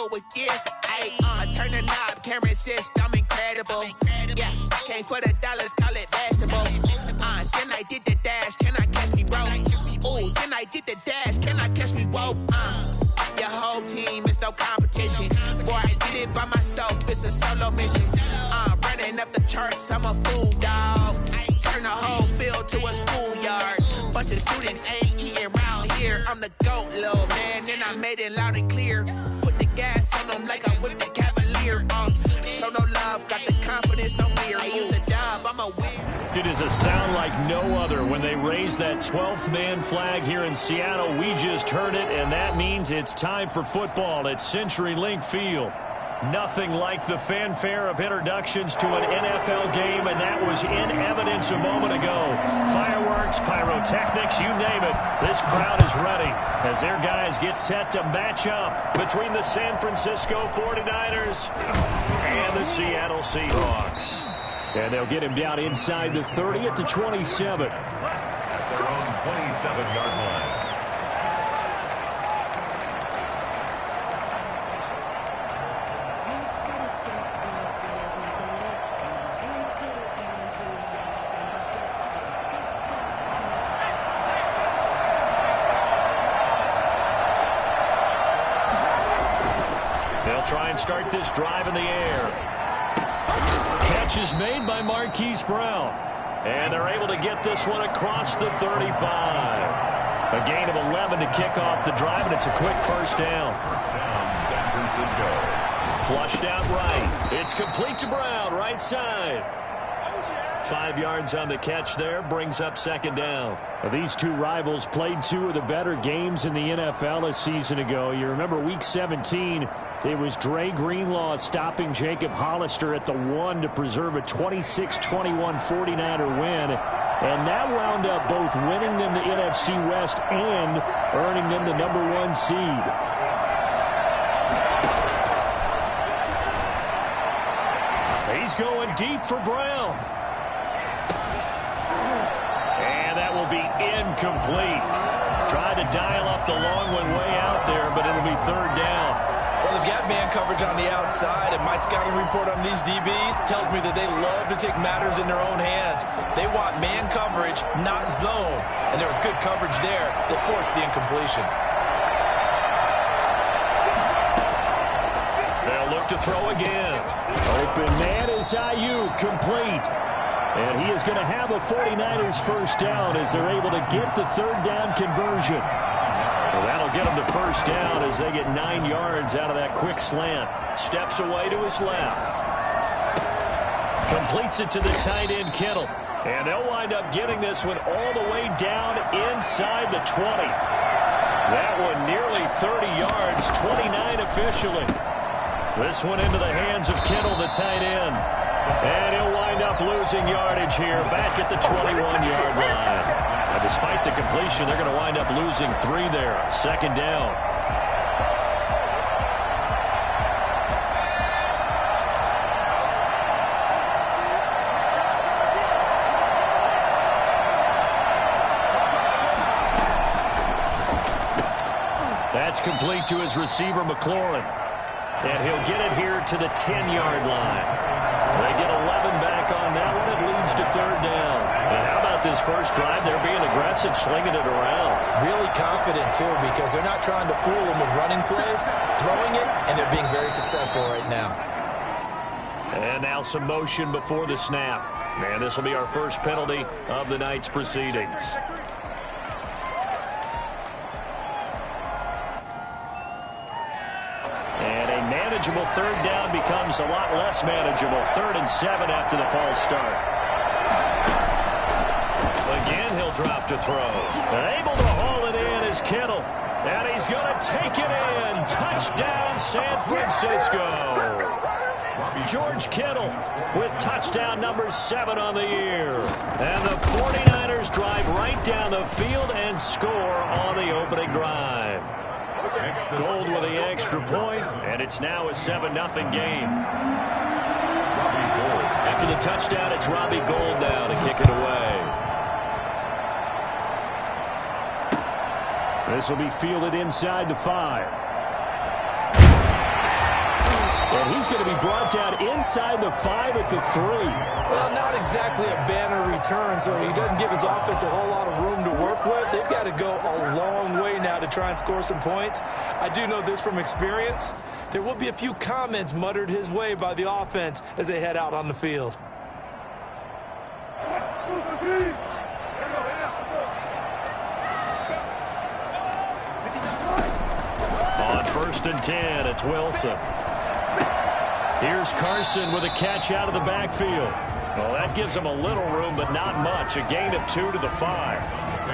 fool with this. Turn the knob, camera assist, I'm incredible. Yeah, came for the dollars, call it vegetable. Then I did the dash, can I catch me, bro? Ooh, then I did the dash, can I catch me, whoa? Your whole team is no competition. Boy, I did it by myself, it's a solo mission. Running up the charts, I'm a fool, dog. Turn the whole field to a schoolyard. Bunch of students ain't eating around here. I'm the GOAT, little man, and I made it loud and clear. Put the gas on them like I'm with the Cavalier. Show no love, got the confidence, no fear. I use a dub, I'm a win. It is a sound like no other when they raise that 12th man flag here in Seattle. We just heard it, and that means it's time for football at CenturyLink Field. Nothing like the fanfare of introductions to an NFL game, and that was in evidence a moment ago. Fireworks, pyrotechnics, you name it. This crowd is ready as their guys get set to match up between the San Francisco 49ers and the Seattle Seahawks. And they'll get him down inside the 30 at the 27. At their own 27-yard line. They'll try and start this drive in the air. Catch is made by Marquise Brown. And they're able to get this one across the 35. A gain of 11 to kick off the drive, and it's a quick first down. San Francisco. Flushed out right. It's complete to Brown, right side. 5 yards on the catch there, brings up second down. Well, these two rivals played two of the better games in the NFL a season ago. You remember Week 17, it was Dre Greenlaw stopping Jacob Hollister at the 1 to preserve a 26-21 49er win. And that wound up both winning them the NFC West and earning them the #1 seed. He's going deep for Brown. And that will be incomplete. Tried to dial up the long one way out there, but it'll be third down. Well, they've got man coverage on the outside, and my scouting report on these DBs tells me that they love to take matters in their own hands. They want man coverage, not zone. And there was good coverage there that forced the incompletion. They'll look to throw again. Open man is Ayuk, complete. And he is going to have a 49ers first down as they're able to get the third down conversion. Well, that'll get them to first down as they get 9 yards out of that quick slant. Steps away to his left. Completes it to the tight end, Kittle. And they'll wind up getting this one all the way down inside the 20. That one nearly 30 yards, 29 officially. This one into the hands of Kittle, the tight end. And he'll wind up losing yardage here back at the 21-yard line. Despite the completion, they're going to wind up losing 3 there. Second down. That's complete to his receiver, McLaurin. And he'll get it here to the 10-yard line. They get 11 back on that one. It leads to third down. And how about this first drive? They're being aggressive, slinging it around. Really confident, too, because they're not trying to fool them with running plays, throwing it, and they're being very successful right now. And now some motion before the snap. And this will be our first penalty of the night's proceedings. Manageable third down becomes a lot less manageable. 3rd and 7 after the false start. Again, he'll drop to throw. And able to haul it in is Kittle. And he's going to take it in. Touchdown, San Francisco. George Kittle with touchdown number 7 on the year. And the 49ers drive right down the field and score on the opening drive. Gold with the extra point, and it's now a 7-0 game. After the touchdown, it's Robbie Gould now to kick it away. This will be fielded inside the 5. And he's going to be brought down inside the 5 at the 3. Well, not exactly a banner return, so he doesn't give his offense a whole lot of room to work with. They've got to go a long way now to try and score some points. I do know this from experience. There will be a few comments muttered his way by the offense as they head out on the field. On 1st and 10, it's Wilson. Here's Carson with a catch out of the backfield. Well, that gives him a little room, but not much. A gain of 2 to the 5.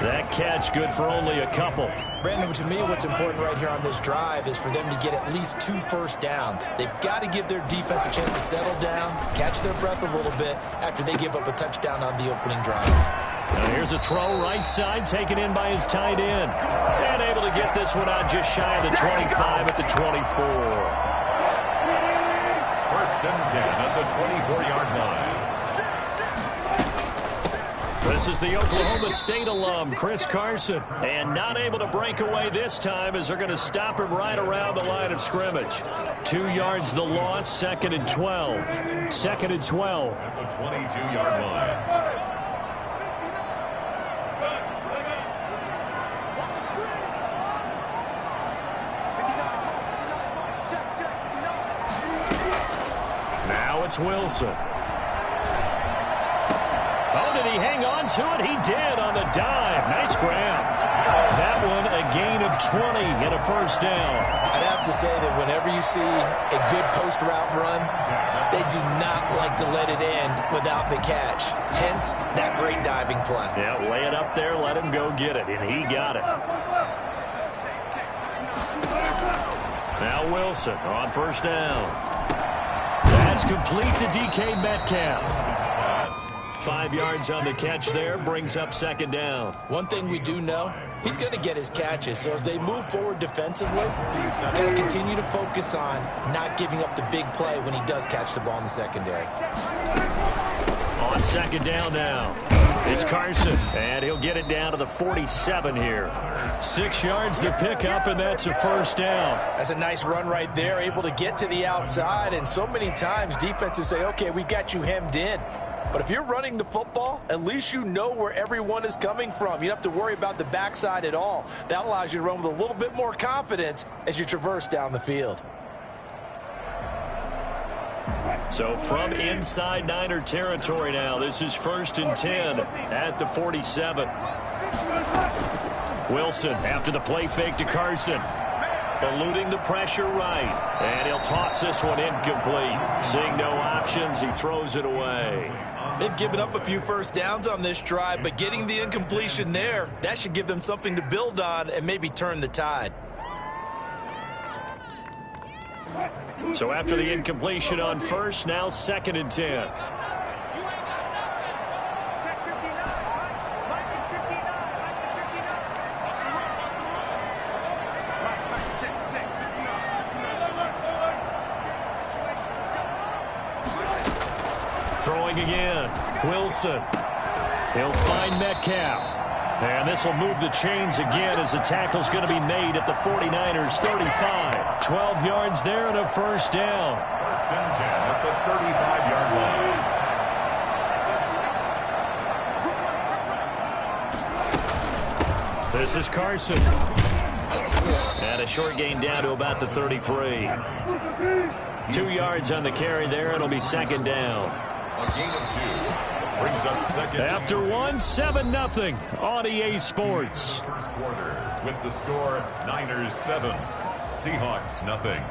That catch good for only a couple. Brandon, to me, what's important right here on this drive is for them to get at least 2 first downs. They've got to give their defense a chance to settle down, catch their breath a little bit after they give up a touchdown on the opening drive. Now here's a throw right side, taken in by his tight end. And able to get this one out just shy of the 25 at the 24. 1st and 10 at the 24-yard line. This is the Oklahoma State alum, Chris Carson. And not able to break away this time as they're going to stop him right around the line of scrimmage. 2 yards the loss, 2nd and 12. 2nd and 12. At the 22-yard line. Now it's Wilson. Oh, did he hang on to it? He did on the dive. Nice grab. That one a gain of 20 and a first down. I'd have to say that whenever you see a good post route run, they do not like to let it end without the catch. Hence, that great diving play. Yeah, lay it up there, let him go get it, and he got it. Now Wilson on 1st down. That's complete to DK Metcalf. 5 yards on the catch there, brings up 2nd down. One thing we do know, he's going to get his catches. So as they move forward defensively, got to continue to focus on not giving up the big play when he does catch the ball in the secondary. On 2nd down now, it's Carson, and he'll get it down to the 47 here. 6 yards the pickup, and that's a first down. That's a nice run right there, able to get to the outside, and so many times defenses say, okay, we got you hemmed in. But if you're running the football, at least you know where everyone is coming from. You don't have to worry about the backside at all. That allows you to run with a little bit more confidence as you traverse down the field. So from inside Niner territory now, this is 1st and 10 at the 47. Wilson after the play fake to Carson. Eluding the pressure right. And he'll toss this one incomplete. Seeing no options, he throws it away. They've given up a few first downs on this drive, but getting the incompletion there, that should give them something to build on and maybe turn the tide. So after the incompletion on 1st, now 2nd and 10. Throwing again, Wilson. He'll find Metcalf. And this will move the chains again as the tackle's going to be made at the 49ers 35. 12 yards there and a first down. 1st and 10 at the 35-yard line. This is Carson. And a short gain down to about the 33. 2 yards on the carry there. It'll be 2nd down. A gain of 2. Brings up 2nd. After 7-0 on EA Sports. First quarter with the score Niners 7, Seahawks nothing.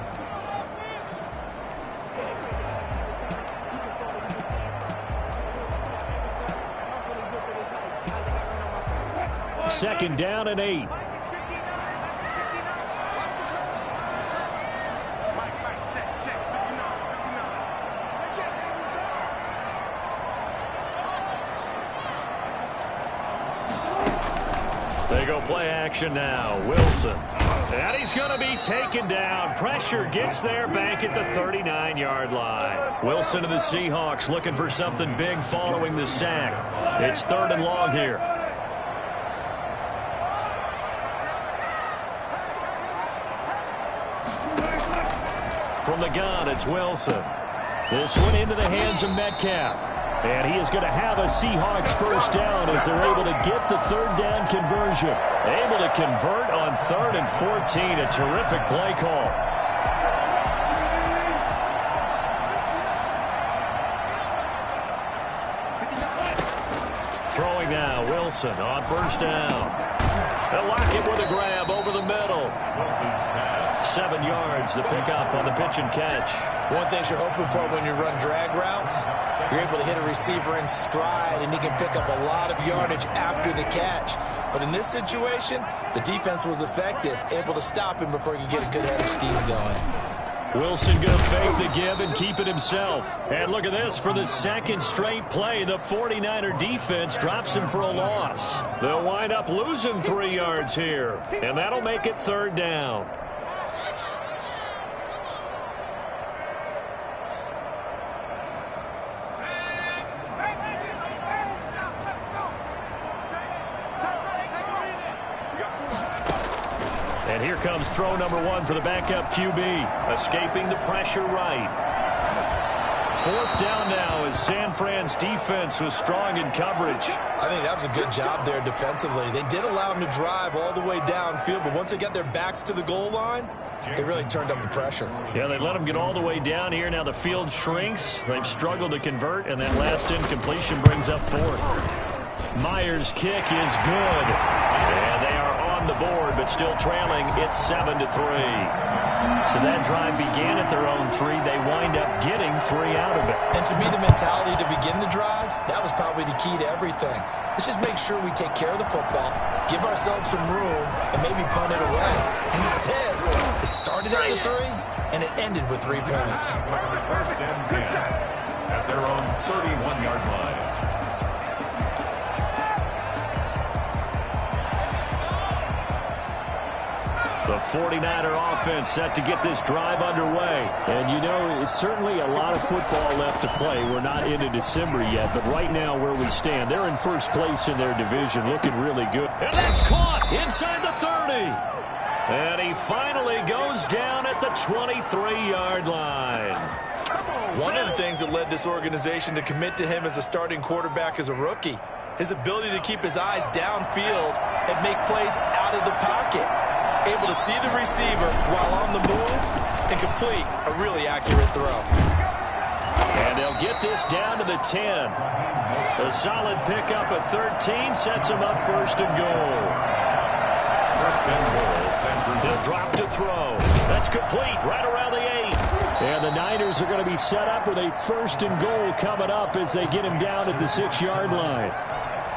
Second down and 8. They go play action now. Wilson. And he's going to be taken down. Pressure gets there back at the 39-yard line. Wilson of the Seahawks looking for something big following the sack. It's 3rd and long here. From the gun, it's Wilson. This one into the hands of Metcalf. And he is going to have a Seahawks first down as they're able to get the third down conversion. Able to convert on 3rd and 14. A terrific play call. Throwing now, Wilson on first down. They'll lock it with a grab over the middle. 7 yards, the pickup on the pitch and catch. One thing you're hoping for when you run drag routes, you're able to hit a receiver in stride, and he can pick up a lot of yardage after the catch. But in this situation, the defense was effective, able to stop him before he could get a good head of steam going. Wilson going to fake the give and keep it himself. And look at this. For the second straight play, the 49er defense drops him for a loss. They'll wind up losing 3 yards here, and that'll make it 3rd down. And here comes throw number 1 for the backup QB. Escaping the pressure right. 4th down now as San Fran's defense was strong in coverage. I think that was a good job there defensively. They did allow him to drive all the way downfield, but once they got their backs to the goal line, they really turned up the pressure. Yeah, they let him get all the way down here. Now the field shrinks. They've struggled to convert, and that last incompletion brings up 4th. Myers' kick is good. And they are on the board, but still trailing. It's 7-3. So that drive began at their own 3. They wind up getting 3 out of it. And to me, the mentality to begin the drive, that was probably the key to everything. Let's just make sure we take care of the football, give ourselves some room, and maybe punt it away. Instead, it started at the 3, and it ended with 3 points. 1st and 10 at their own 31-yard line. The 49er offense set to get this drive underway. And, you know, it's certainly a lot of football left to play. We're not into December yet, but right now where we stand, they're in first place in their division, looking really good. And that's caught inside the 30. And he finally goes down at the 23-yard line. One of the things that led this organization to commit to him as a starting quarterback as a rookie, his ability to keep his eyes downfield and make plays out of the pocket. Able to see the receiver while on the move and complete a really accurate throw. And they'll get this down to the 10. A solid pickup at 13 sets him up 1st and goal. 1st and goal, San Francisco. They'll drop to throw. That's complete right around the 8. And the Niners are going to be set up with a 1st and goal coming up as they get him down at the 6-yard line.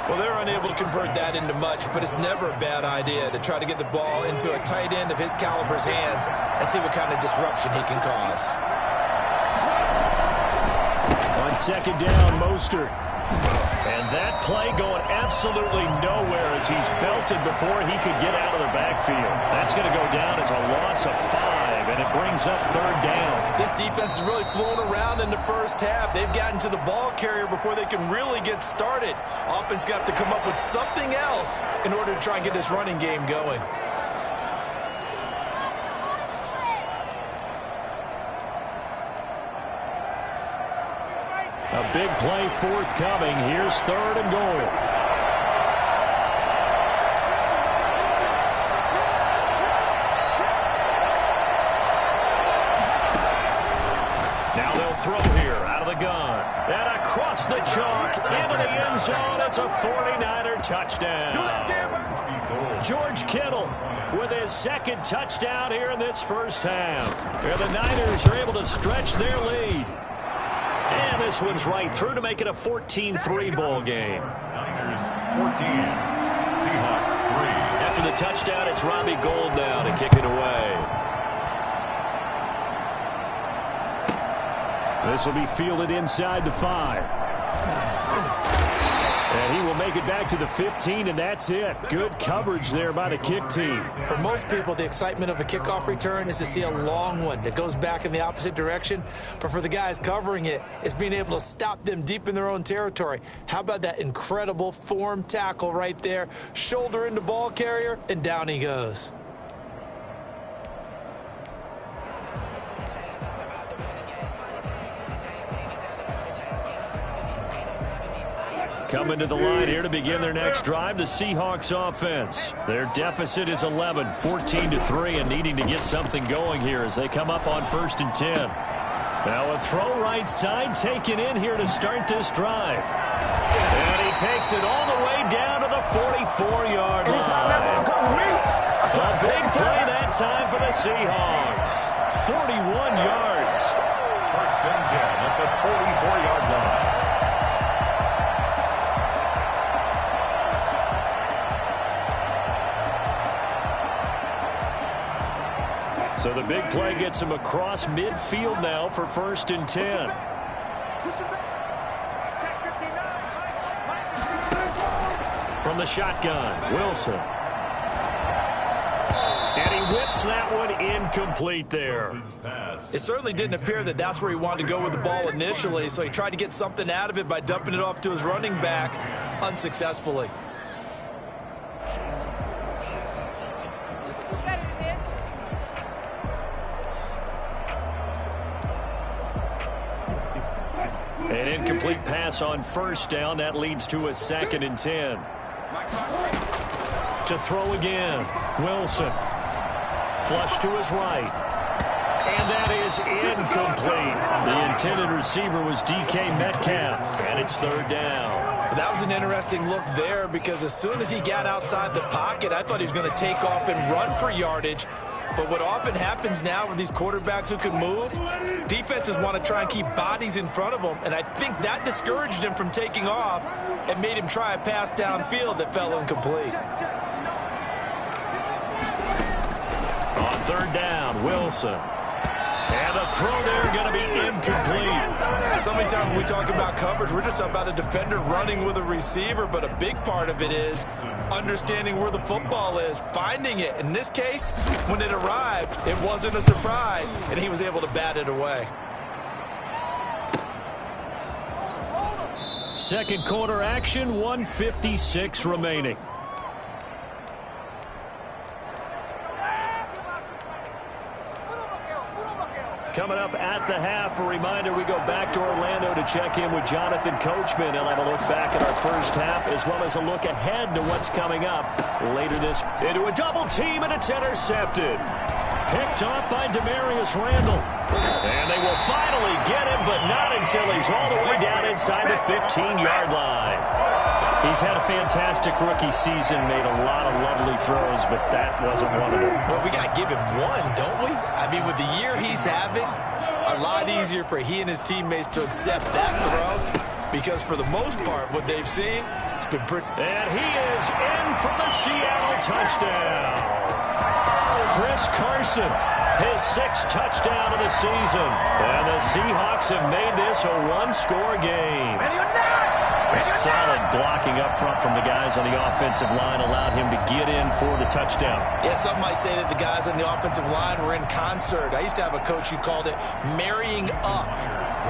Well, they're unable to convert that into much, but it's never a bad idea to try to get the ball into a tight end of his caliber's hands and see what kind of disruption he can cause. On 2nd down, Mostert. And that play going absolutely nowhere as he's belted before he could get out of the backfield. That's going to go down as a loss of 5, and it brings up 3rd down. This defense is really flown around in the first half. They've gotten to the ball carrier before they can really get started. Offense got to come up with something else in order to try and get this running game going. A big play forthcoming. Here's 3rd and goal. Now they'll throw here out of the gun. And across the chalk into the end zone. It's a 49er touchdown. George Kittle with his 2nd touchdown here in this first half. And the Niners are able to stretch their lead. And this one's right through to make it a 14-3 ball game. Niners 14, Seahawks 3. After the touchdown, it's Robbie Gould now to kick it away. This will be fielded inside the 5. And he will make it back to the 15, and that's it. Good coverage there by the kick team. For most people, the excitement of a kickoff return is to see a long one that goes back in the opposite direction. But for the guys covering it, it's being able to stop them deep in their own territory. How about that incredible form tackle right there? Shoulder into ball carrier, and down he goes. Coming to the line here to begin their next drive, the Seahawks offense. Their deficit is 11, 14-3, and needing to get something going here as they come up on 1st and 10. Now a throw right side taken in here to start this drive. And he takes it all the way down to the 44-yard line. A big play that time for the Seahawks. 41 yards. 1st and 10 at the 44-yard line. So the big play gets him across midfield now for 1st and 10. From the shotgun, Wilson. And he whips that one incomplete there. It certainly didn't appear that that's where he wanted to go with the ball initially, so he tried to get something out of it by dumping it off to his running back unsuccessfully. An incomplete pass on 1st down. That leads to a 2nd and 10. To throw again. Wilson. Flush to his right. And that is incomplete. The intended receiver was DK Metcalf, and it's 3rd down. That was an interesting look there because as soon as he got outside the pocket, I thought he was going to take off and run for yardage. But what often happens now with these quarterbacks who can move, defenses want to try and keep bodies in front of them, and I think that discouraged him from taking off and made him try a pass downfield that fell incomplete. On 3rd down, Wilson. And the throw there going to be incomplete. So many times when we talk about coverage, we're just about a defender running with a receiver, but a big part of it is understanding where the football is, finding it. In this case, when it arrived, it wasn't a surprise, and he was able to bat it away. Second quarter action, 1:56 remaining. Coming up at the half, a reminder, we go back to Orlando to check in with Jonathan Coachman. He'll have a look back at our first half as well as a look ahead to what's coming up later this. Into a double team, and it's intercepted. Picked off by Demarius Randall. And they will finally get him, but not until he's all the way down inside the 15-yard line. He's had a fantastic rookie season, made a lot of lovely throws, but that wasn't one of them. Well, we got to give him one, don't we? I mean, with the year he's having, a lot easier for he and his teammates to accept that throw because for the most part, what they've seen, it's been pretty. And he is in for the Seattle touchdown. Chris Carson, his 6th touchdown of the season. And the Seahawks have made this a one-score game. Solid blocking up front from the guys on the offensive line allowed him to get in for the touchdown. Yeah, some might say that the guys on the offensive line were in concert. I used to have a coach who called it marrying up,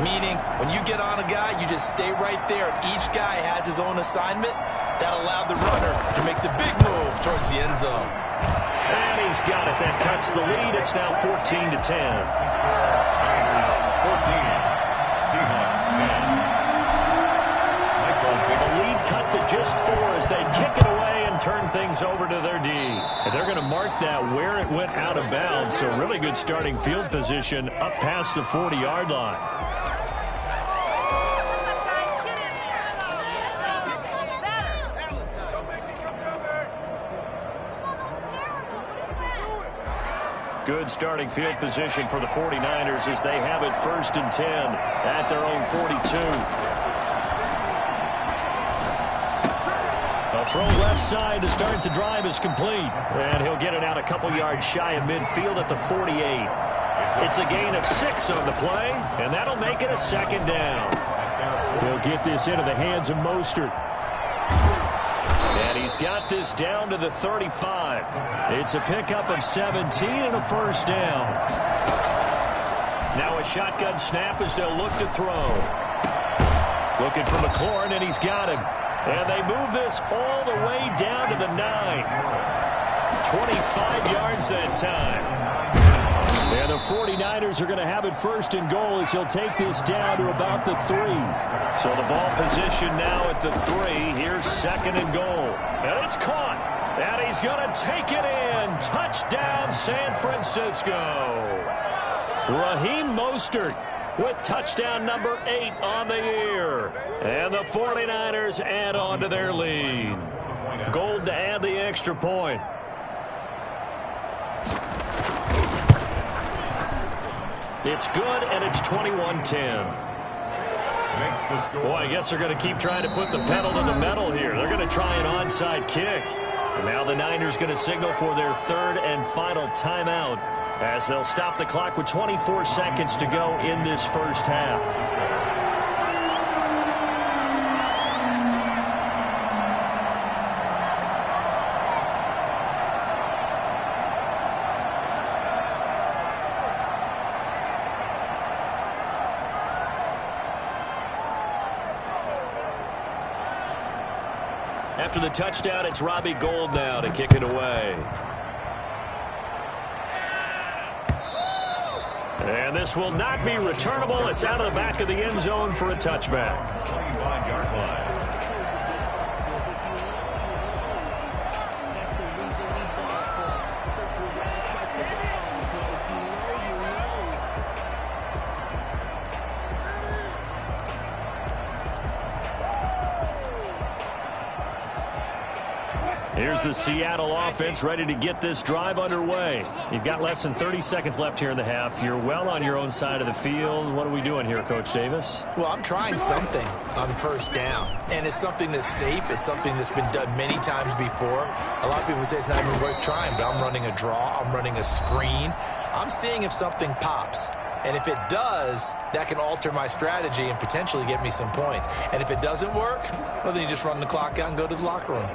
meaning when you get on a guy, you just stay right there. Each guy has his own assignment. That allowed the runner to make the big move towards the end zone. And he's got it. That cuts the lead. It's now 14-10. 14. Seahawks 10. The lead cut to just 4 as they kick it away and turn things over to their D. And they're going to mark that where it went out of bounds. So really good starting field position up past the 40-yard line. Good starting field position for the 49ers as they have it 1st and 10 at their own 42. A throw left side to start the drive is complete. And he'll get it out a couple yards shy of midfield at the 48. It's a gain of 6 on the play, and that'll make it a 2nd down. He'll get this into the hands of Mostert. And he's got this down to the 35. It's a pickup of 17 and a 1st down. Now a shotgun snap as they'll look to throw. Looking for McLaurin, and he's got him. And they move this all the way down to the 9. 25 yards that time. And the 49ers are going to have it first and goal as he'll take this down to about the 3. So the ball position now at the 3. Here's second and goal. And it's caught. And he's going to take it in. Touchdown, San Francisco. Raheem Mostert with touchdown number 8 on the year. And the 49ers add on to their lead. Gold to add the extra point. It's good, and it's 21-10. Boy, I guess they're going to keep trying to put the pedal to the metal here. They're going to try an onside kick. And now the Niners going to signal for their third and final timeout as they'll stop the clock with 24 seconds to go in this first half. After the touchdown, it's Robbie Gould now to kick it away. And this will not be returnable. It's out of the back of the end zone for a touchback. 25-yard line. Here's the Seattle offense ready to get this drive underway. You've got less than 30 seconds left here in the half. You're well on your own side of the field. What are we doing here, Coach Davis? Well, I'm trying something on first down, and it's something that's safe. It's something that's been done many times before. A lot of people say it's not even worth trying, but I'm running a draw. I'm running a screen. I'm seeing if something pops. And if it does, that can alter my strategy and potentially get me some points. And if it doesn't work, well, then you just run the clock out and go to the locker room.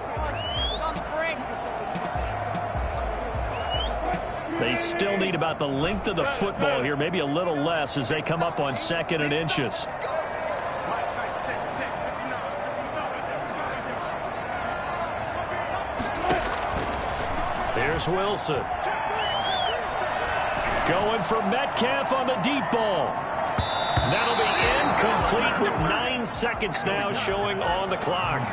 They still need about the length of the football here, maybe a little less as they come up on 2nd and inches. Here's Wilson. Going for Metcalf on the deep ball. That'll be incomplete with 9 seconds now showing on the clock.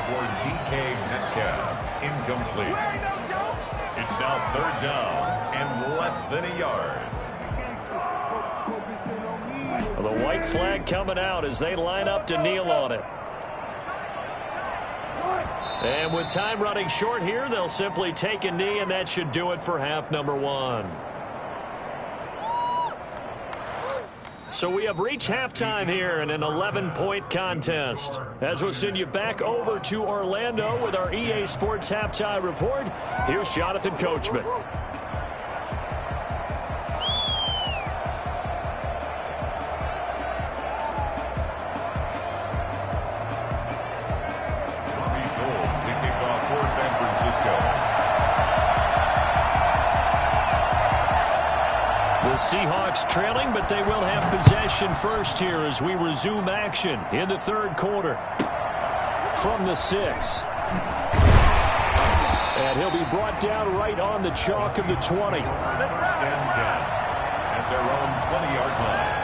For DK Metcalf, incomplete. It's now 3rd down and less than a yard. Well, the white flag coming out as they line up to kneel on it. And with time running short here, they'll simply take a knee, and that should do it for half number 1. So we have reached halftime here in an 11-point contest. As we'll send you back over to Orlando with our EA Sports Halftime Report, here's Jonathan Coachman. Robbie Gould to kick off for San Francisco. The Seahawks trailing, but they will have possession first here as we resume action in the 3rd quarter. From the 6. And he'll be brought down right on the chalk of the 20. 1st and 10 at their own 20-yard line.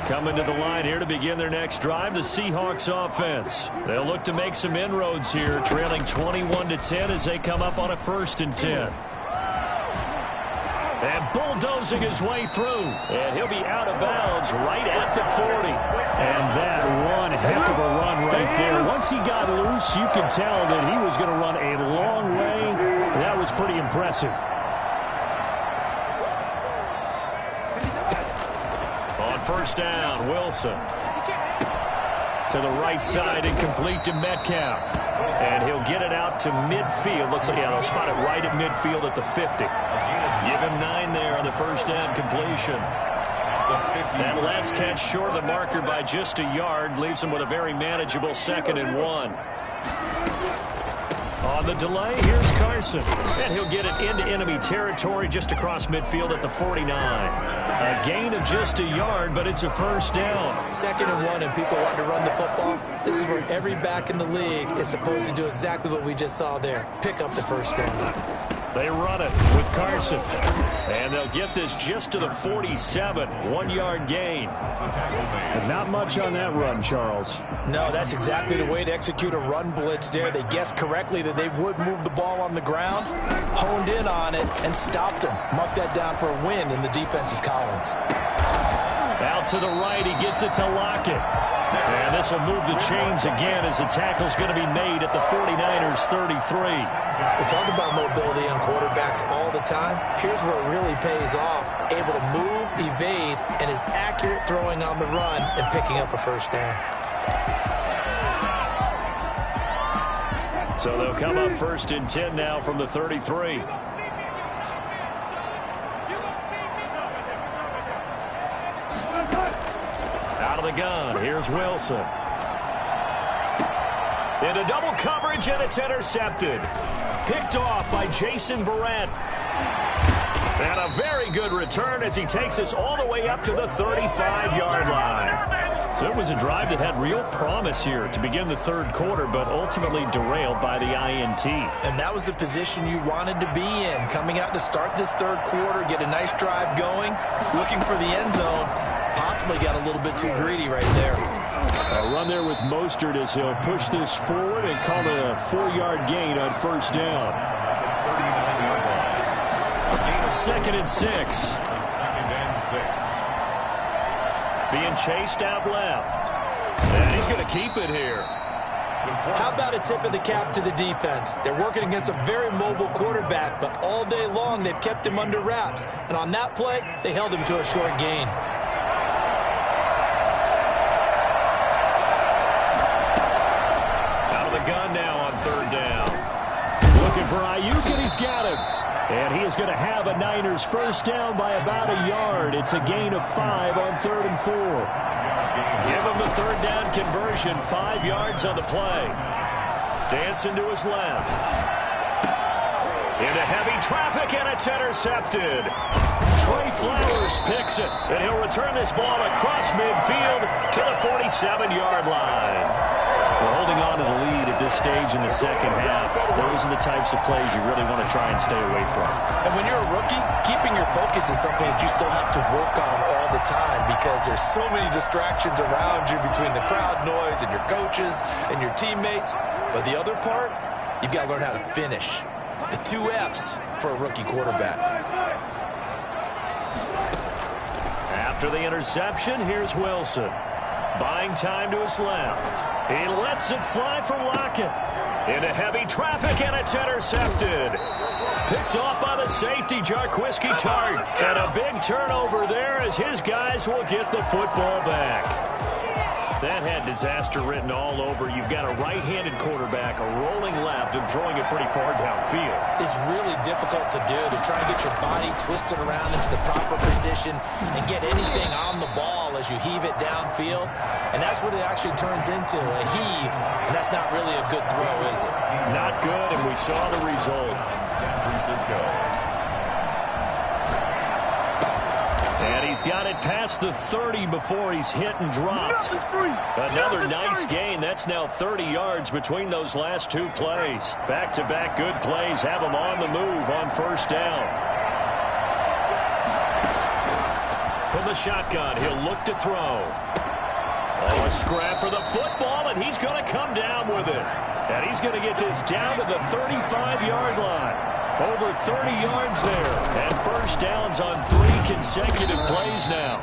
Coming to the line here to begin their next drive, the Seahawks offense. They'll look to make some inroads here, trailing 21-10 as they come up on a 1st and 10. And bulldozing his way through. And he'll be out of bounds right at the 40. And that one heck of a run right there. Once he got loose, you could tell that he was going to run a long way. That was pretty impressive. On 1st down, Wilson. To the right side, incomplete to Metcalf. And he'll get it out to midfield. Looks like, yeah, they'll spot it right at midfield at the 50. Give him 9 there on the 1st down completion. That last catch short of the marker by just a yard leaves him with a very manageable 2nd and 1. On the delay, here's Carson. And he'll get it into enemy territory just across midfield at the 49. A gain of just a yard, but it's a first down. 2nd and 1, and people want to run the football. This is where every back in the league is supposed to do exactly what we just saw there. Pick up the first down. They run it with Carson. And they'll get this just to the 47. 1-yard gain. And not much on that run, Charles. No, that's exactly the way to execute a run blitz there. They guessed correctly that they would move the ball on the ground, honed in on it, and stopped them. Mark that down for a win in the defense's column. Out to the right, he gets it to Lockett. And this will move the chains again as the tackle's going to be made at the 49ers' 33. We talk about mobility on quarterbacks all the time. Here's where it really pays off. Able to move, evade, and is accurate throwing on the run and picking up a first down. So they'll come up 1st and 10 now from the 33. Out of the gun, here's Wilson. Into double coverage, and it's intercepted. Picked off by Jason Verrett. And a very good return as he takes us all the way up to the 35-yard line. So it was a drive that had real promise here to begin the 3rd quarter, but ultimately derailed by the INT. And that was the position you wanted to be in. Coming out to start this 3rd quarter, get a nice drive going, looking for the end zone. Possibly got a little bit too greedy right there. A run there with Mostert as he'll push this forward and call it a 4-yard gain on 1st down. 2nd and 6. Being chased out left. And he's going to keep it here. How about a tip of the cap to the defense? They're working against a very mobile quarterback, but all day long they've kept him under wraps. And on that play, they held him to a short gain. Gun now on 3rd down. Looking for Ayuk, and he's got him. And he is going to have a Niners first down by about a yard. It's a gain of 5 on 3rd and 4. Give him the 3rd down conversion. 5 yards on the play. Dancing to his left. Into heavy traffic, and it's intercepted. Trey Flowers picks it, and he'll return this ball across midfield to the 47-yard line. We're holding on to the lead at this stage in the 2nd half. Those are the types of plays you really want to try and stay away from. And when you're a rookie, keeping your focus is something that you still have to work on all the time because there's so many distractions around you between the crowd noise and your coaches and your teammates. But the other part, you've got to learn how to finish. It's the 2 F's for a rookie quarterback. After the interception, here's Wilson. Buying time to his left. He lets it fly for Lockett. Into heavy traffic, and it's intercepted. Picked off by the safety, Jarquiski Tart. And a big turnover there as his guys will get the football back. That had disaster written all over. You've got a right-handed quarterback, a rolling left, and throwing it pretty far downfield. It's really difficult to do, to try and get your body twisted around into the proper position and get anything on the ball as you heave it downfield. And that's what it actually turns into, a heave. And that's not really a good throw, is it? Not good, and we saw the result. San Francisco. And he's got it past the 30 before he's hit and dropped. Another nice gain. That's now 30 yards between those last 2 plays. Back-to-back good plays have him on the move on 1st down. From the shotgun, he'll look to throw. Oh, a scrap for the football, and he's going to come down with it. And he's going to get this down to the 35-yard line. Over 30 yards there. And first downs on 3 consecutive plays now.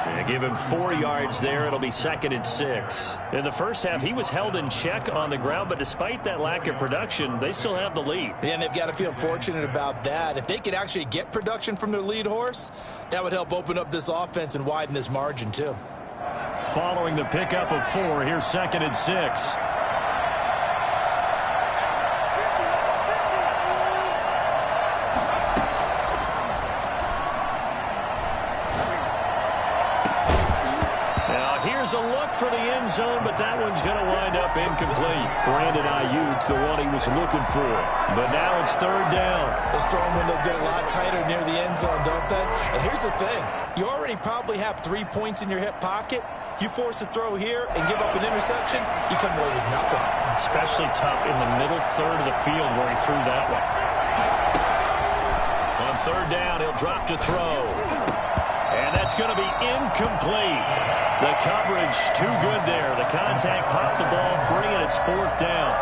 And give him 4 yards there. It'll be 2nd and 6. In the first half, he was held in check on the ground, but despite that lack of production, they still have the lead. Yeah, and they've got to feel fortunate about that. If they could actually get production from their lead horse, that would help open up this offense and widen this margin, too. Following the pickup of 4, here's 2nd and 6. a look for the end zone, but that one's going to wind up incomplete. Brandon Ayuk, the one he was looking for. But now it's third down. Those throwing windows get a lot tighter near the end zone, don't they? And here's the thing. You already probably have 3 points in your hip pocket. You force a throw here and give up an interception, you come away with nothing. Especially tough in the middle third of the field where he threw that one. On third down, he'll drop to throw. And that's going to be incomplete. The coverage too good there. The contact popped the ball free, and it's fourth down.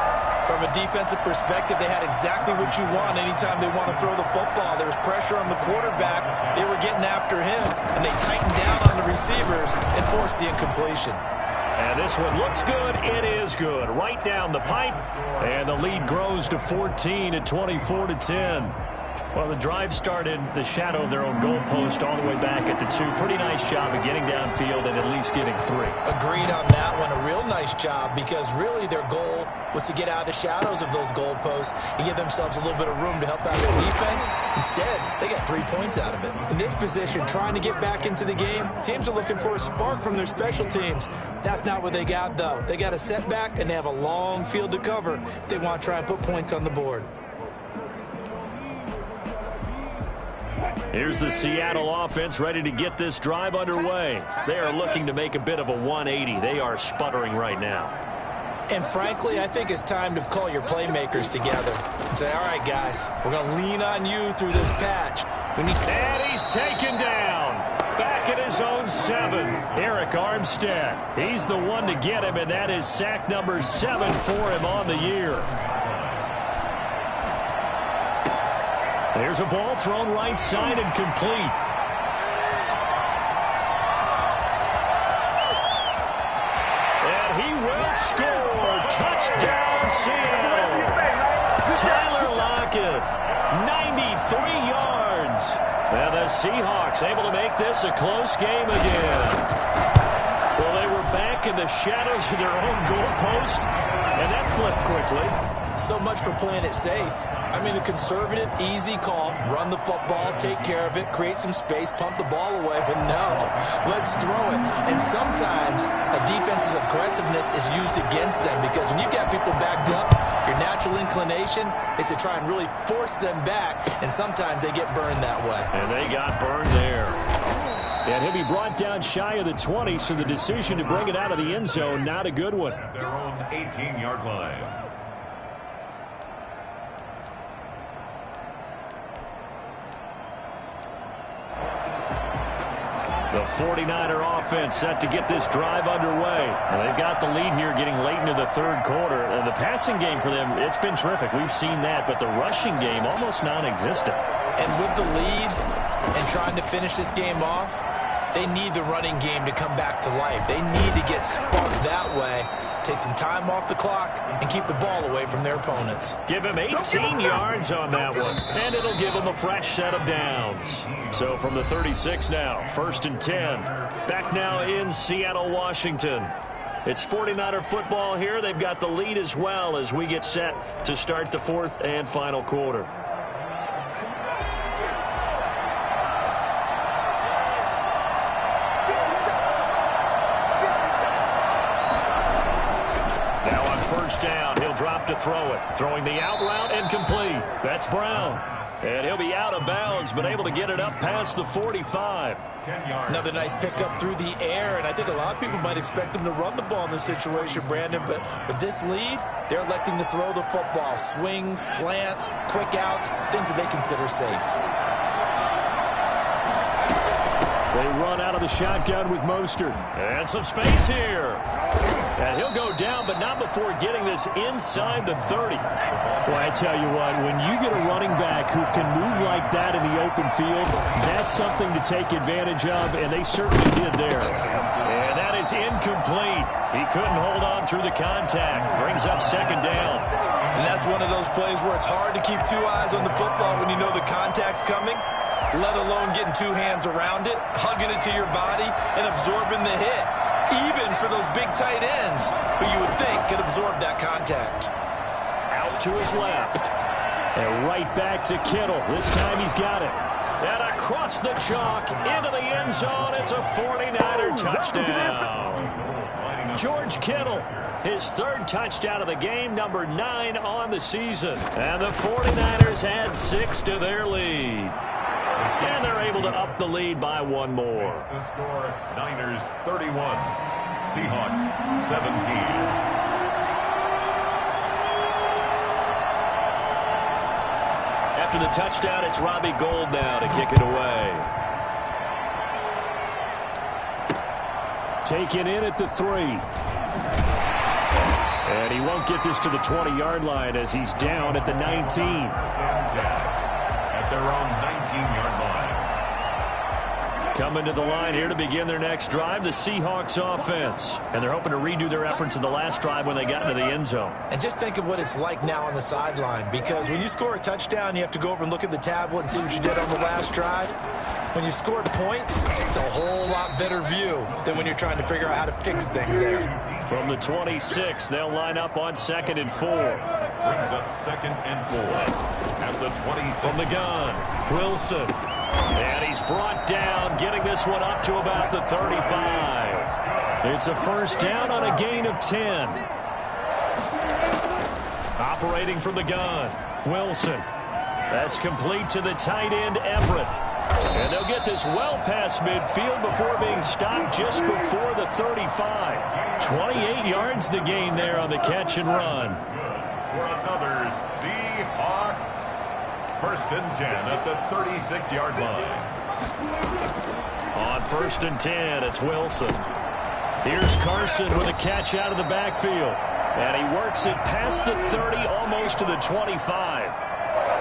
From a defensive perspective, they had exactly what you want anytime they want to throw the football. There was pressure on the quarterback. They were getting after him, and they tightened down on the receivers and forced the incompletion. And this one looks good. It is good. Right down the pipe. And the lead grows to 14 at 24-10. Well, the drive started the shadow of their own goalpost all the way back at the 2. Pretty nice job of getting downfield and at least getting 3. Agreed on that one. A real nice job because really their goal was to get out of the shadows of those goalposts and give themselves a little bit of room to help out their defense. Instead, they got 3 points out of it. In this position, trying to get back into the game, teams are looking for a spark from their special teams. That's not what they got, though. They got a setback, and they have a long field to cover if they want to try and put points on the board. Here's the Seattle offense ready to get this drive underway. They are looking to make a bit of a 180. They are sputtering right now. And frankly, I think it's time to call your playmakers together and say, all right, guys, we're going to lean on you through this patch. And he's taken down. Back at his own 7. Eric Armstead. He's the one to get him, and that is sack number 7 for him on the year. There's a ball thrown right side and complete. And he will score. Touchdown, Seattle. Tyler Lockett, 93 yards. And the Seahawks able to make this a close game again. Well, they were back in the shadows of their own goalpost, and that flipped quickly. So much for playing it safe. I mean, the conservative, easy call, run the football, take care of it, create some space, pump the ball away. But no, let's throw it. And sometimes a defense's aggressiveness is used against them because when you got people backed up, your natural inclination is to try and really force them back, and sometimes they get burned that way. And they got burned there. And he'll be brought down shy of the 20, so the decision to bring it out of the end zone, not a good one. At their own 18-yard line. The 49er offense set to get this drive underway. And they've got the lead here getting late into the third quarter. And the passing game for them, it's been terrific. We've seen that, but the rushing game almost non-existent. And with the lead and trying to finish this game off, they need the running game to come back to life. They need to get sparked that way, take some time off the clock, and keep the ball away from their opponents. Give him 18 yards on that one, and it'll give him a fresh set of downs. So from the 36 now, 1st and 10. Back now in Seattle, Washington. It's 49er football here. They've got the lead as well as we get set to start the 4th and final quarter. Down, he'll drop to throw it. Throwing the out route and complete. That's Brown. And he'll be out of bounds, but able to get it up past the 45. 10 yards. Another nice pickup through the air, and I think a lot of people might expect them to run the ball in this situation, Brandon, but with this lead, they're electing to throw the football. Swings, slants, quick outs, things that they consider safe. They run out of the shotgun with Mostert. And some space here. And he'll go down, but not before getting this inside the 30. Well, I tell you what, when you get a running back who can move like that in the open field, that's something to take advantage of, and they certainly did there. And that is incomplete. He couldn't hold on through the contact. Brings up 2nd down. And that's one of those plays where it's hard to keep 2 eyes on the football when you know the contact's coming, let alone getting 2 hands around it, hugging it to your body, and absorbing the hit. Even for those big tight ends who you would think could absorb that contact. Out to his left. And right back to Kittle. This time he's got it. And across the chalk into the end zone. It's a 49er touchdown. George Kittle, his third touchdown of the game, number 9 on the season. And the 49ers add 6 to their lead. And they're able to up the lead by one more. The score, Niners 31, Seahawks 17. After the touchdown, it's Robbie Gould now to kick it away. Taken in at the 3. And he won't get this to the 20-yard line as he's down at the 19. At their own 19-yard line. Coming to the line here to begin their next drive, the Seahawks offense. And they're hoping to redo their efforts in the last drive when they got into the end zone. And just think of what it's like now on the sideline, because when you score a touchdown, you have to go over and look at the tablet and see what you did on the last drive. When you scored points, it's a whole lot better view than when you're trying to figure out how to fix things there. From the 26, they'll line up on 2nd and 4. Brings up 2nd and 4. At the 26. From the gun, Wilson. And he's brought down, getting this one up to about the 35. It's a first down on a gain of 10. Operating from the gun, Wilson. That's complete to the tight end, Everett. And they'll get this well past midfield before being stopped just before the 35. 28 yards the gain there on the catch and run. For another Seahawks. 1st and 10 at the 36-yard line. On 1st and 10, it's Wilson. Here's Carson with a catch out of the backfield. And he works it past the 30, almost to the 25.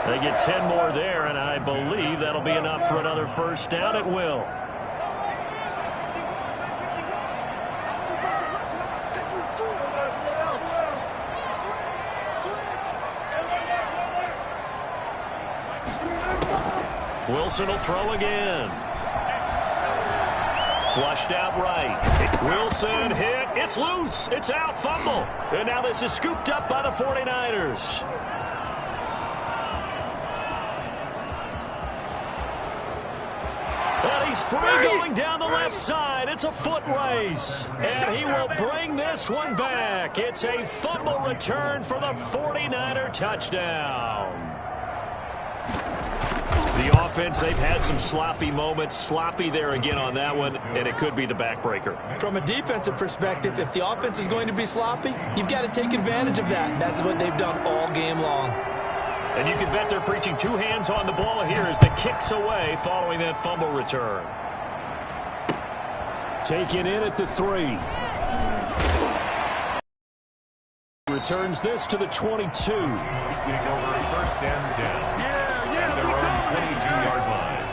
They get 10 more there, and I believe that'll be enough for another first down at will. Wilson will throw again. Flushed out right. Wilson hit. It's loose. It's out. Fumble. And now this is scooped up by the 49ers. And he's free going down the left side. It's a foot race. And he will bring this one back. It's a fumble return for the 49er touchdown. The offense, they've had some sloppy moments. Sloppy there again on that one, and it could be the backbreaker. From a defensive perspective, if the offense is going to be sloppy, you've got to take advantage of that. That's what they've done all game long. And you can bet they're preaching 2 hands on the ball here as the kick's away following that fumble return. Taken in at the 3. Returns this to the 22. He's going to go over 1st and 10. At their own 22-yard line.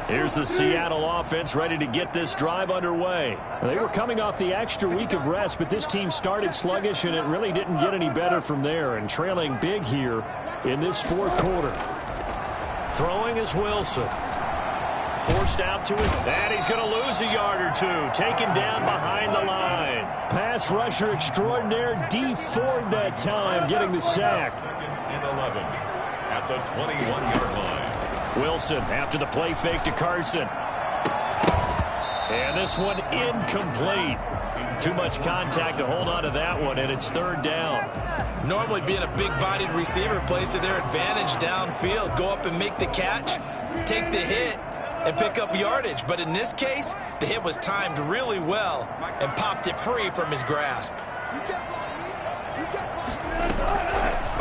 Here's the Seattle offense ready to get this drive underway. They were coming off the extra week of rest, but this team started sluggish, and it really didn't get any better from there, and trailing big here in this 4th quarter. Throwing is Wilson. Forced out to his, and he's going to lose a yard or 2. Taken down behind the line. Pass rusher extraordinaire, D Ford that time, getting the sack. 2nd and 11 at the 21-yard line. Wilson after the play fake to Carson. And this one incomplete. Too much contact to hold on to that one, and it's 3rd down. Normally being a big-bodied receiver plays to their advantage downfield. Go up and make the catch, take the hit, and pick up yardage. But in this case, the hit was timed really well and popped it free from his grasp.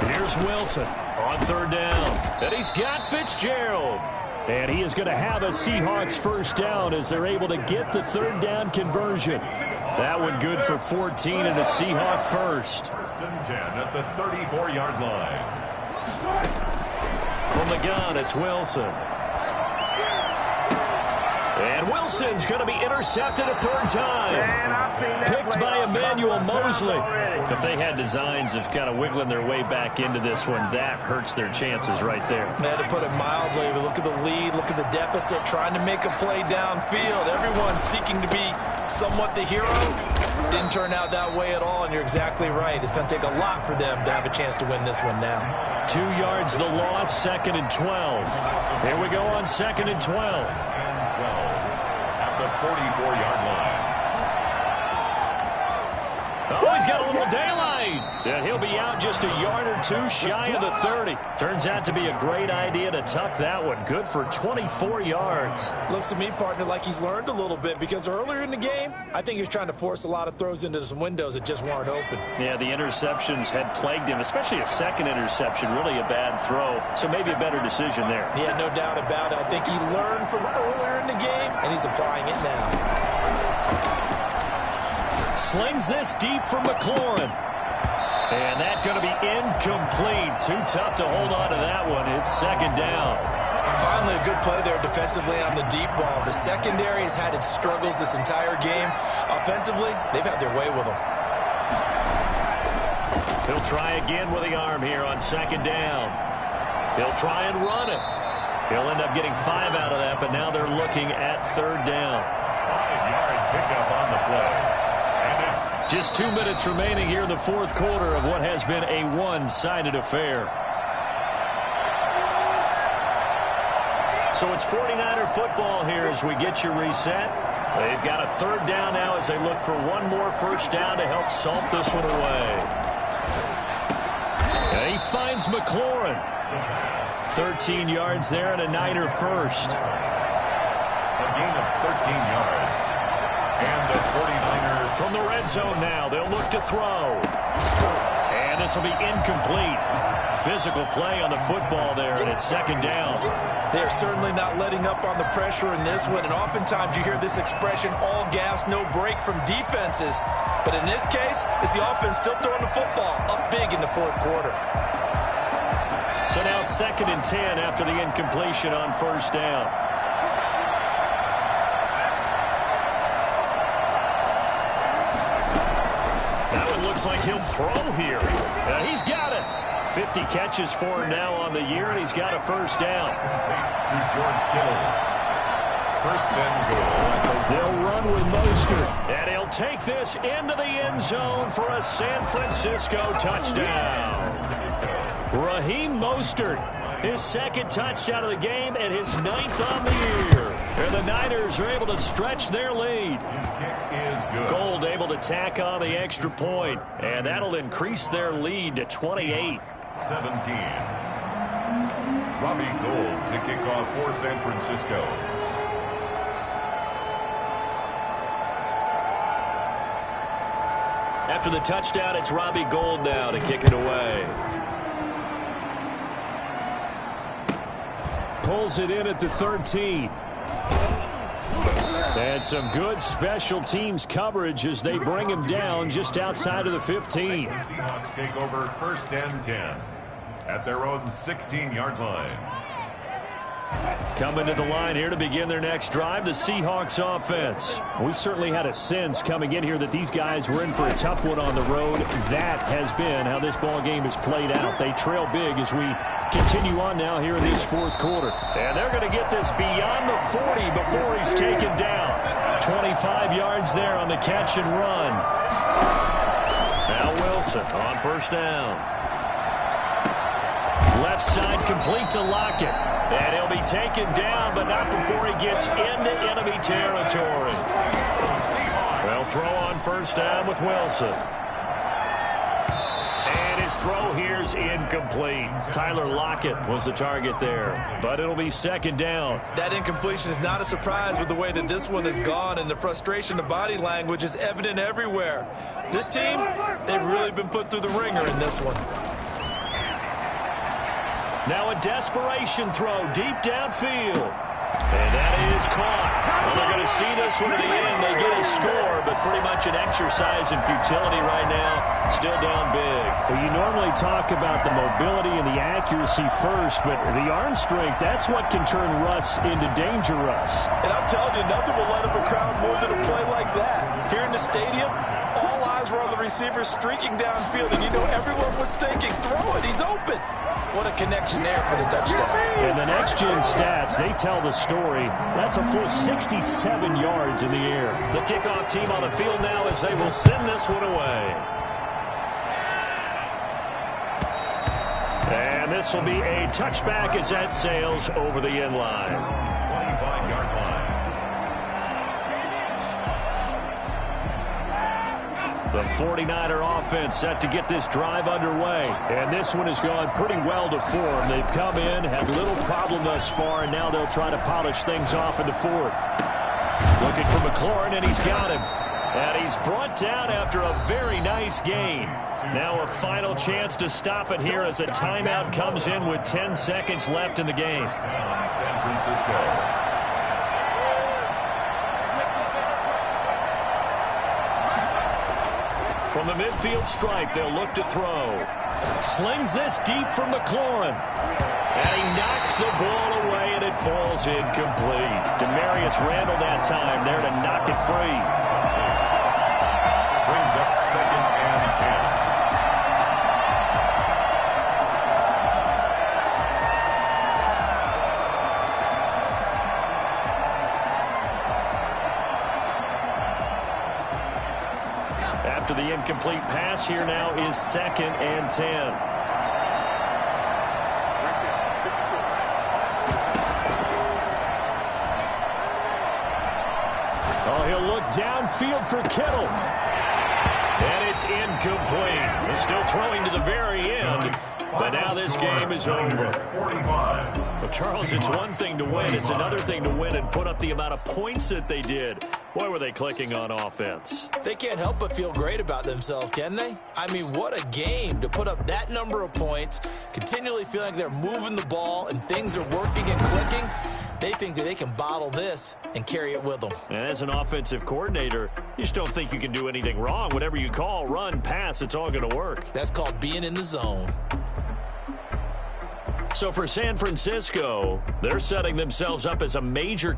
Here's Wilson on 3rd down. And he's got Fitzgerald. And he is going to have a Seahawks first down as they're able to get the 3rd down conversion. That one good for 14 and a Seahawk first. 1st and 10 at the 34-yard line. From the gun, it's Wilson. And Wilson's going to be intercepted a 3rd time. Picked by Emmanuel Mosley. If they had designs of kind of wiggling their way back into this one, that hurts their chances right there. They had to put it mildly. Look at the lead, look at the deficit, trying to make a play downfield. Everyone seeking to be somewhat the hero. Didn't turn out that way at all, and you're exactly right. It's going to take a lot for them to have a chance to win this one now. 2 yards the loss, 2nd and 12. Here we go on 2nd and 12. At the 44-yard line. Oh, he's got a little daylight. And he'll be out just a yard or two shy of the 30. Turns out to be a great idea to tuck that one. Good for 24 yards. Looks to me, partner, like he's learned a little bit, because earlier in the game, I think he was trying to force a lot of throws into some windows that just weren't open. Yeah, the interceptions had plagued him, especially a second interception, really a bad throw. So maybe a better decision there. Yeah, no doubt about it. I think he learned from earlier in the game, and he's applying it now. Slings this deep for McLaurin. And that's going to be incomplete. Too tough to hold on to that one. It's 2nd down. Finally, a good play there defensively on the deep ball. The secondary has had its struggles this entire game. Offensively, they've had their way with them. He'll try again with the arm here on 2nd down. He'll try and run it. He'll end up getting 5 out of that, but now they're looking at 3rd down. 5-yard pickup on the play. Just 2 minutes remaining here in the 4th quarter of what has been a one-sided affair. So it's 49er football here as we get you reset. They've got a 3rd down now as they look for one more 1st down to help salt this one away. And he finds McLaurin. 13 yards there and a Niner 1st. A gain of 13 yards. And the 49ers from the red zone now. They'll look to throw. And this will be incomplete. Physical play on the football there, and it's 2nd down. They're certainly not letting up on the pressure in this one, and oftentimes you hear this expression, all gas, no break from defenses. But in this case, it's the offense still throwing the football up big in the 4th quarter. So now 2nd and 10 after the incompletion on 1st down. Looks like he'll throw here. He's got it. 50 catches for him now on the year, and he's got a 1st down. To George Kittle. 1st and goal. They'll run with Mostert. And he'll take this into the end zone for a San Francisco touchdown. Raheem Mostert, his 2nd touchdown of the game and his 9th on the year. And the Niners are able to stretch their lead. His kick is good. Gold able to tack on the extra point, and that'll increase their lead to 28. 17. Robbie Gould to kick off for San Francisco. After the touchdown, it's Robbie Gould now to kick it away. Pulls it in at the 13. And some good special teams coverage as they bring him down just outside of the 15. Seahawks take over 1st and 10 at their own 16-yard line. Coming to the line here to begin their next drive, the Seahawks offense. We certainly had a sense coming in here that these guys were in for a tough one on the road. That has been how this ball game has played out. They trail big as we continue on now here in this 4th quarter. And they're going to get this beyond the 40 before he's taken down. 25 yards there on the catch and run. Now Wilson on 1st down. Left side complete to Lockett. And he'll be taken down, but not before he gets into enemy territory. Well, throw on 1st down with Wilson. And his throw here's incomplete. Tyler Lockett was the target there, but it'll be 2nd down. That incompletion is not a surprise with the way that this one has gone, and the frustration of body language is evident everywhere. This team, they've really been put through the ringer in this one. Now a desperation throw deep downfield. And that is caught. Well, they're going to see this one to the end. They get a score, but pretty much an exercise in futility right now. Still down big. Well, you normally talk about the mobility and the accuracy first, but the arm strength, that's what can turn Russ into danger Russ. And I'm telling you, nothing will light up a crowd more than a play like that. Here in the stadium, all eyes were on the receiver streaking downfield, and you know everyone was thinking, throw it, he's open. What a connection there for the touchdown. And the next-gen stats, they tell the story. That's a full 67 yards in the air. The kickoff team on the field now as they will send this one away. And this will be a touchback as that sails over the end line. 25-yard line. The 49er offense set to get this drive underway. And this one has gone pretty well to form. They've come in, had little problem thus far, and now they'll try to polish things off in the fourth. Looking for McLaurin, and he's got him. And he's brought down after a very nice gain. Now a final chance to stop it here as a timeout comes in with 10 seconds left in the game. San Francisco. From the midfield stripe, they'll look to throw. Slings this deep for McLaurin. And he knocks the ball away, and it falls incomplete. Demarius Randall that time there to knock it free. Brings up 2nd and 10. After the incomplete pass, here now is 2nd and 10. Oh, he'll look downfield for Kittle. And it's incomplete. He's still throwing to the very end. But now this game is over. Well, Charles, it's one thing to win. It's another thing to win and put up the amount of points that they did. Boy, were they clicking on offense. They can't help but feel great about themselves, can they? I mean, what a game to put up that number of points, continually feeling like they're moving the ball and things are working and clicking. They think that they can bottle this and carry it with them. And as an offensive coordinator, you just don't think you can do anything wrong. Whatever you call, run, pass, it's all going to work. That's called being in the zone. So for San Francisco, they're setting themselves up as a major